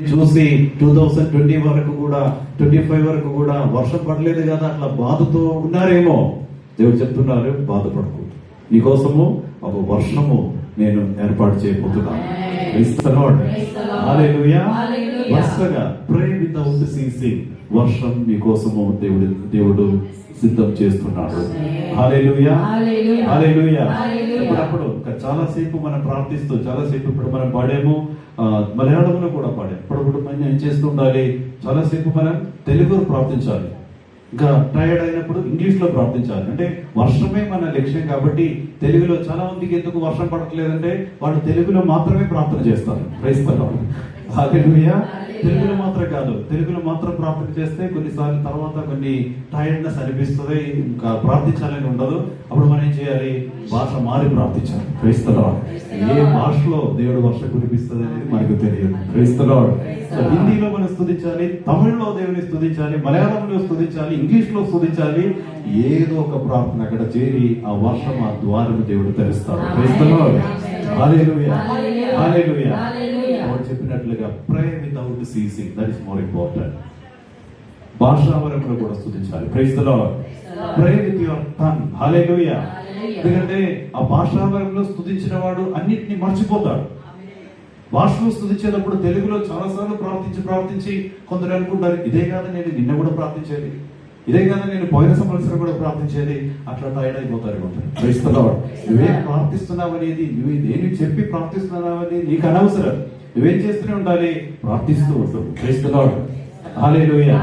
చూసి 2020 వరకు కూడా 25 వరకు కూడా వర్షం పడలేదు కదా అట్లా బాధతో ఉన్నారేమో. దేవుడు చెప్తున్నారు, బాధపడకు, నీకోసము ఒక వర్షము నేను ఏర్పాటు చేయబోతున్నాను. వరుసగా ప్రే వితౌట్ సీసింగ్ వర్షం మీకోసము దేవుడు సిద్ధం చేస్తున్నాడు. హల్లెలూయా, హల్లెలూయా. అప్పుడు చాలాసేపు మనం ప్రార్థిస్తూ చాలాసేపు ఇప్పుడు మనం పాడేమో మలయాళంలో కూడా పాడాం. ఇప్పుడు మనం ఏం చేస్తూ ఉండాలి, చాలాసేపు మనం తెలుగులో ప్రార్థించాలి, ఇంకా టైర్డ్ అయినప్పుడు ఇంగ్లీష్ లో ప్రార్థించాలి. అంటే వర్షమే మన లక్ష్యం కాబట్టి తెలుగులో చాలా మందికి ఎందుకు వర్షం పడట్లేదంటే వాళ్ళు తెలుగులో మాత్రమే ప్రార్థన చేస్తారు. క్రైస్తవులు హల్లెలూయా. తెలుగులో మాత్రం కాదు, తెలుగులో మాత్రం ప్రార్థన చేస్తే కొన్నిసార్లు తర్వాత కొన్ని టైర్డ్నెస్ అనిపిస్తుంది, ఇంకా ప్రార్థించాలని ఉండదు. అప్పుడు మనం ఏం చేయాలి, భాష మారి ప్రార్థించాలి. క్రైస్తవులు ఏ భాషలో దేవుడు వర్షం కురిపిస్తుంది అనేది మనకు తెలియదు. క్రైస్తవులు హిందీలో మనం స్తుతించాలి, తమిళ్లో దేవుని స్తుతించాలి, మలయాళంలో స్తుతించాలి, ఇంగ్లీష్ లో స్తుతించాలి. ఏదో ఒక ప్రార్థన అక్కడ చేరి ఆ వర్షం ఆ ద్వారం దేవుడు తెరుస్తాడు. క్రైస్తవులు హల్లెలూయా, హల్లెలూయా. చెప్పినట్లుగా pray without ceasing, that is more important. భాషావరంలో కూడా స్తుతించాలి. Praise the Lord. Pray with your tongue. Hallelujah. ఎందుకంటే ఆ భాషావరంలో స్తుతించిన వాడు అన్నిటిని మర్చిపోతాడు. భాషలో స్తుతించేటప్పుడు తెలుగులో చాలాసార్లు ప్రార్థించి కొందరు అనుకుంటారు, ఇదే కాదు నేను నిన్న కూడా ప్రార్థించేది, ఇదే కాదు నేను పోయిన సంవత్సరం కూడా ప్రార్థించేది, అట్లా టైర్డ్ అయిపోతారు. Praise the Lord. నువ్వేం ప్రార్థిస్తున్నావు అనేది, నువ్వు దేని చెప్పి ప్రార్థిస్తున్నావు అనేది నీకు అనవసరం. నువ్వేం చేస్తూనే ఉండాలి, ప్రార్థిస్తూ ఉంటావు. Praise the Lord. హల్లెలూయా.